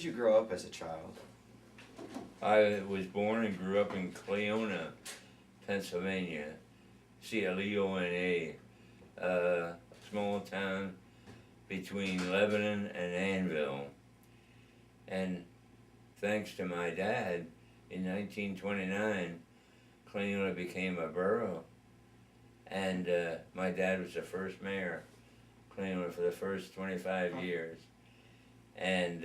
did you grow up as a child? I was born and grew up in Cleona, Pennsylvania, Cleona, a small town between Lebanon and Annville. And thanks to my dad, in 1929, Cleona became a borough. And my dad was the first mayor of Cleona for the first 25 years. And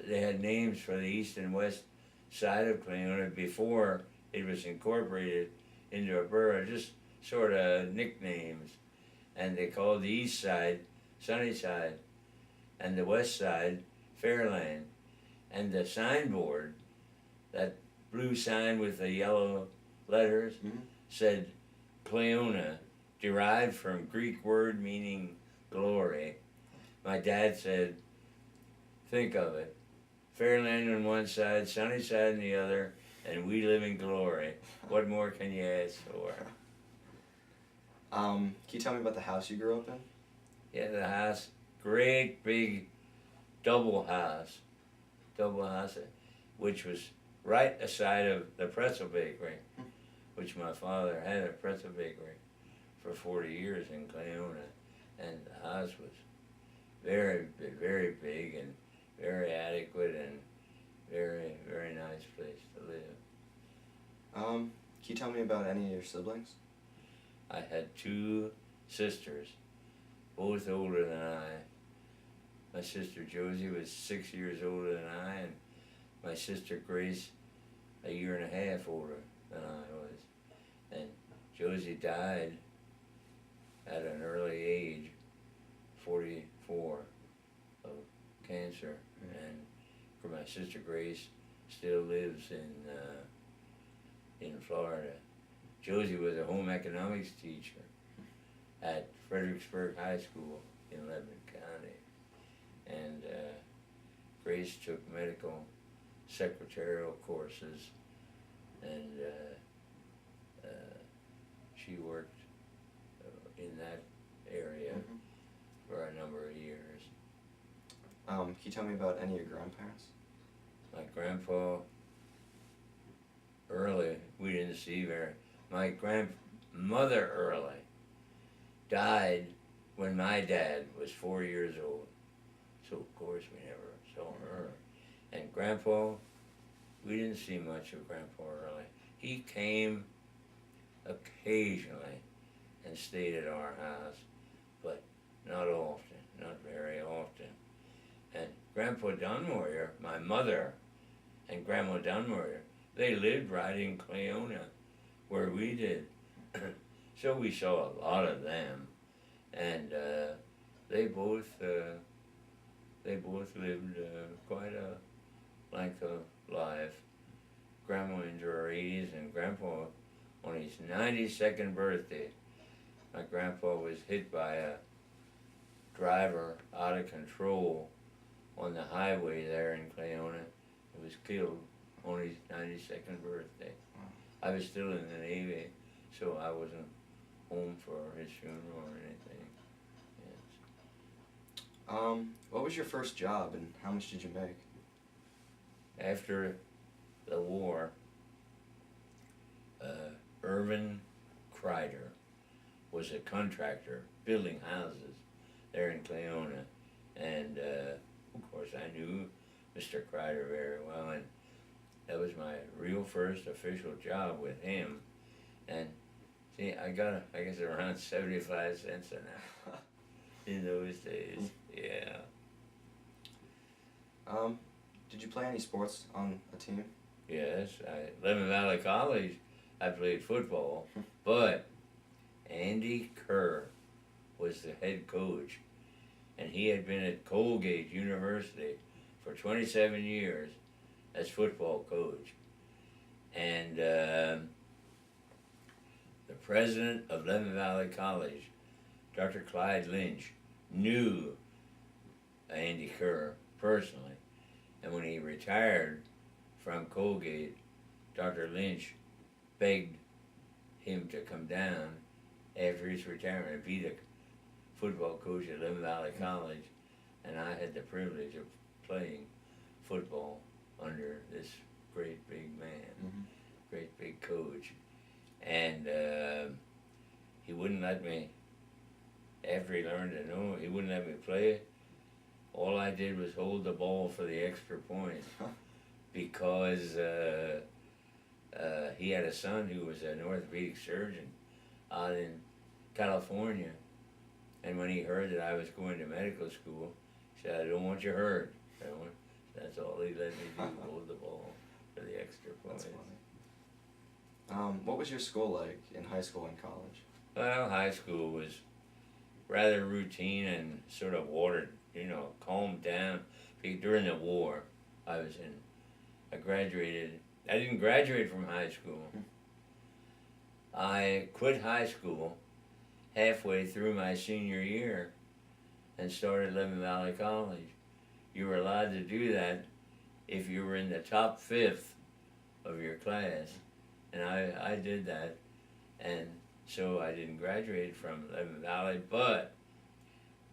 they had names for the east and west side of Cleona before it was incorporated into a borough, just sort of nicknames. And they called the east side Sunnyside and the west side Fairland. And the signboard, that blue sign with the yellow letters, said Cleona, derived from Greek word meaning glory. My dad said, think of it, Fairland on one side, Sunnyside on the other, and we live in glory. What more can you ask for? Can you tell me about the house you grew up in? Yeah, the house, great big double house, which was right aside of the pretzel bakery, which my father had a pretzel bakery for 40 years in Cleona, and the house was very, very big and very adequate and very, very nice place to live. Can you tell me about any of your siblings? I had two sisters, both older than I. My sister Josie was 6 years older than I, and my sister Grace a year and a half older than I was. And Josie died at an early age, 44, of cancer. And for my sister Grace, still lives in Florida. Josie was a home economics teacher at Fredericksburg High School in Lebanon County. And Grace took medical secretarial courses, and she worked in that area for a number of years. Can you tell me about any of your grandparents? My grandpa, early, we didn't see very. My grandmother early died when my dad was 4 years old. So of course we never saw her. And Grandpa, we didn't see much of Grandpa early. He came occasionally and stayed at our house, but not often, not very often. And Grandpa Dunmoyer, my mother, and Grandma Dunmoyer, they lived right in Cleona, where we did. So we saw a lot of them, and they both lived quite a length of life. Grandma into her 80s, and Grandpa on his 92nd birthday. My grandpa was hit by a driver out of control on the highway there in Cleona. He was killed on his 92nd birthday. I was still in the Navy, so I wasn't home for his funeral or anything. Yes. What was your first job and how much did you make? After the war, Irvin Kreider was a contractor building houses there in Cleona, and of course I knew Mr. Kreider very well, and that was my real first official job with him. And see, I got, I guess, around 75 cents an hour in those days. Yeah. Did you play any sports on a team? Yes, Levin Valley College, I played football, but Andy Kerr was the head coach, and he had been at Colgate University for 27 years as football coach. And the president of Levin Valley College, Dr. Clyde Lynch, knew Andy Kerr personally. And when he retired from Colgate, Dr. Lynch begged him to come down after his retirement and be the football coach at Levin Valley College. and I had the privilege of playing football under this great big man, Mm-hmm. great big coach, and he wouldn't let me. After he learned to know, he wouldn't let me play. All I did was hold the ball for the extra point because he had a son who was an orthopedic surgeon out in California, and when he heard that I was going to medical school, he said, "I don't want you hurt." I don't want, that's all he let me do, hold the ball for the extra points. That's funny. What was your school like in high school and college? Well, high school was rather routine and sort of watered, calmed down. During the war, I graduated. I didn't graduate from high school. I quit high school halfway through my senior year and started Levin Valley College. You were allowed to do that if you were in the top fifth of your class, and I did that, and so I didn't graduate from Levin Valley, but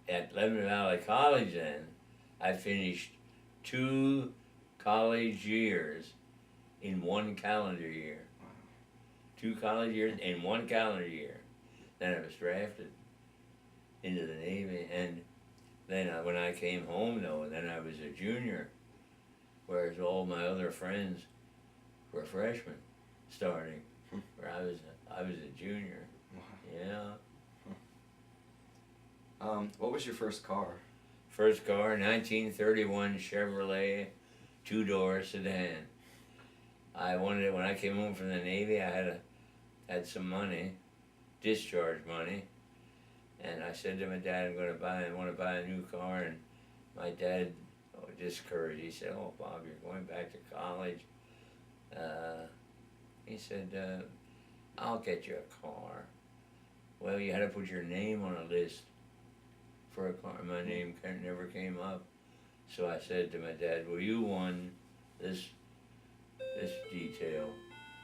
at Levin Valley College then, I finished 2 college years in 1 calendar year. 2 college years in 1 calendar year. Then I was drafted into the Navy, and then when I came home though, then I was a junior, whereas all my other friends were freshmen starting, where I was a junior. Yeah. What was your first car? First car, 1931 Chevrolet 2-door sedan. I wanted it when I came home from the Navy. I had some money, discharge money, and I said to my dad, I want to buy a new car, and my dad discouraged. He said, "Oh, Bob, you're going back to college." He said, "I'll get you a car." Well, you had to put your name on a list for a car. My name never came up, so I said to my dad, "Well, you won this detail."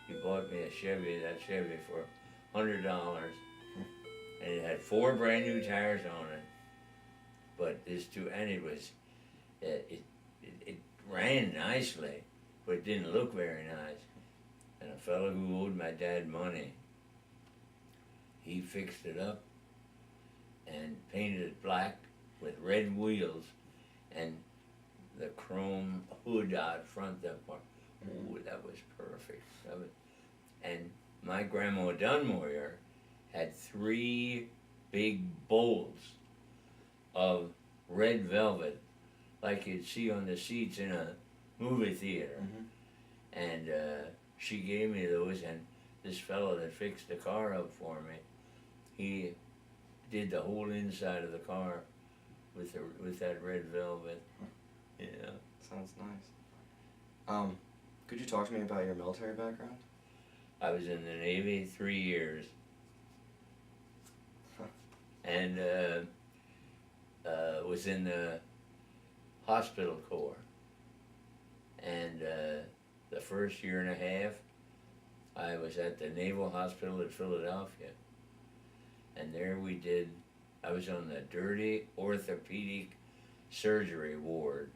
He bought me that Chevy for $100, and it had 4 brand new tires on it. But and it was, it ran nicely, but it didn't look very nice. And a fellow who owed my dad money, he fixed it up and painted it black with red wheels and the chrome hood out front. Ooh, that was perfect. And my grandma Dunmoyer had 3 big bowls of red velvet, like you'd see on the seats in a movie theater. Mm-hmm. And she gave me those, and this fellow that fixed the car up for me, he did the whole inside of the car with that red velvet. Yeah. Sounds nice. Could you talk to me about your military background? I was in the Navy 3 years. And was in the hospital corps. And the first year and a half, I was at the Naval Hospital at Philadelphia. And there I was on the dirty orthopedic surgery ward.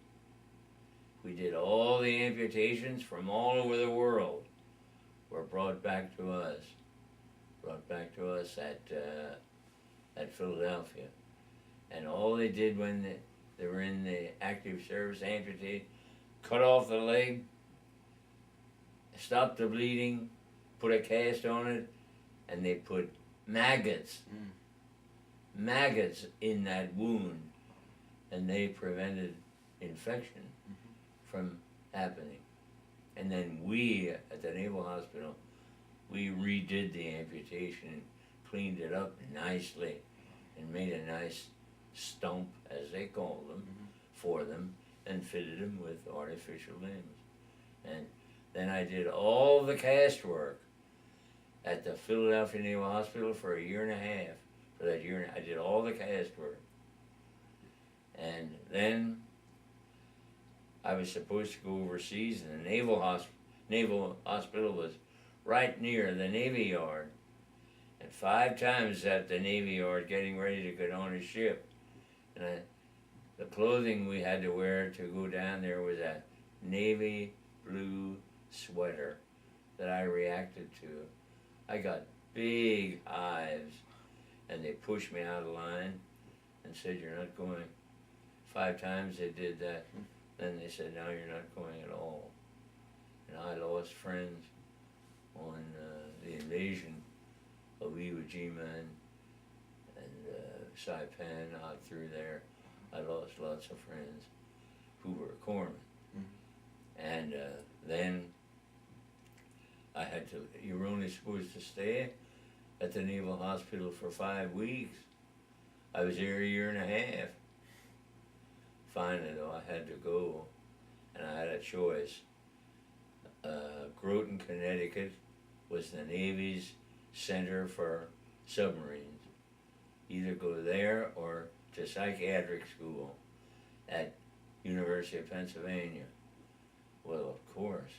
We did all the amputations from all over the world were brought back to us at Philadelphia. And all they did when they were in the active service, amputate, cut off the leg, stop the bleeding, put a cast on it, and they put maggots in that wound, and they prevented infection from happening. And then we, at the Naval Hospital, we redid the amputation, cleaned it up nicely, and made a nice stump, as they called them, for them, and fitted them with artificial limbs. And then I did all the cast work at the Philadelphia Naval Hospital for a year and a half. For that year, I did all the cast work. And then I was supposed to go overseas, and the Naval Hospital was right near the Navy Yard. And 5 times at the Navy Yard getting ready to get on a ship. And the clothing we had to wear to go down there was a navy blue sweater that I reacted to. I got big hives, and they pushed me out of line and said, "You're not going." 5 times they did that. Then they said, "No, you're not going at all." And I lost friends on the invasion of Iwo Jima and Saipan out through there. I lost lots of friends who were corpsmen. And then I had to, you were only supposed to stay at the Naval Hospital for 5 weeks. I was there a year and a half. Finally, though, I had to go, and I had a choice. Groton, Connecticut was the Navy's center for submarines. Either go there or to psychiatric school at University of Pennsylvania. Well, of course,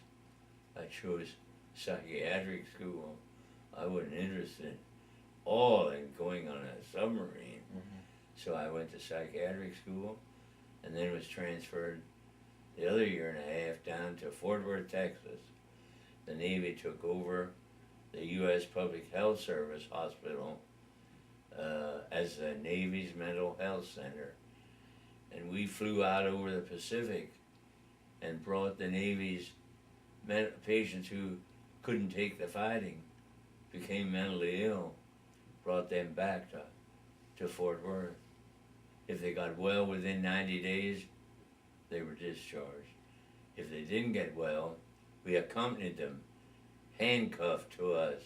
I chose psychiatric school. I wasn't interested at all in going on a submarine. So I went to psychiatric school and then was transferred the other year and a half down to Fort Worth, Texas. The Navy took over the U.S. Public Health Service Hospital as the Navy's mental health center. And we flew out over the Pacific and brought the Navy's patients who couldn't take the fighting, became mentally ill, brought them back to Fort Worth. If they got well within 90 days, they were discharged. If they didn't get well, we accompanied them, handcuffed to us,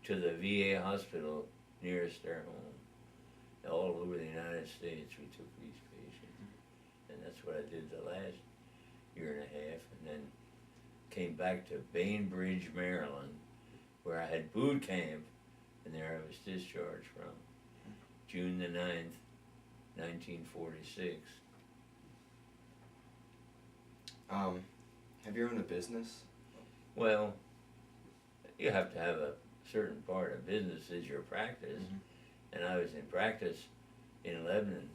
to the VA hospital nearest their home. All over the United States, we took these patients. And that's what I did the last year and a half, and then came back to Bainbridge, Maryland, where I had boot camp, and there I was discharged from June the 9th, 1946. Have you owned a business? Well, you have to have a certain part of business is your practice, and I was in practice in Lebanon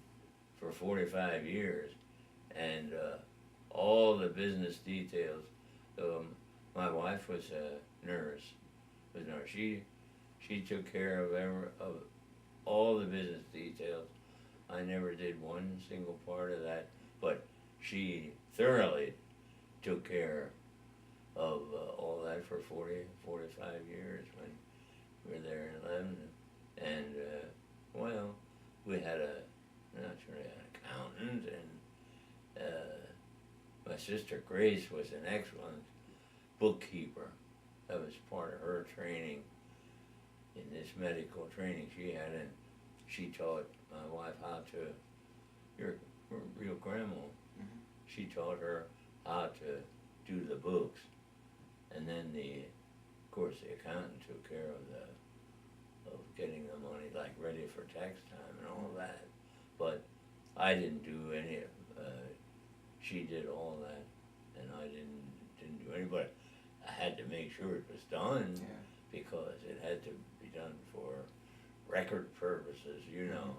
for 45 years, and all the business details. My wife was a nurse. She took care of all the business details. I never did one single part of that, but she thoroughly took care of all that for 45 years when we were there in Lebanon. And, well, we had naturally an accountant, and my sister Grace was an excellent bookkeeper. That was part of her training in this medical training she had, and she taught my wife how to, your real grandma, she taught her how to do the books. And then of course the accountant took care of getting the money like ready for tax time and all that. But I didn't do any of she did all that, and I didn't do any, but I had to make sure it was done, because it had to be done for record purposes, you know.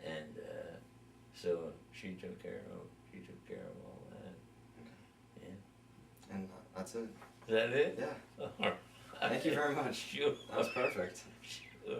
And so she took care of all that. Yeah. And that's it. Is that it? Yeah. All right. Thank you very much. Sure. That was perfect. Sure.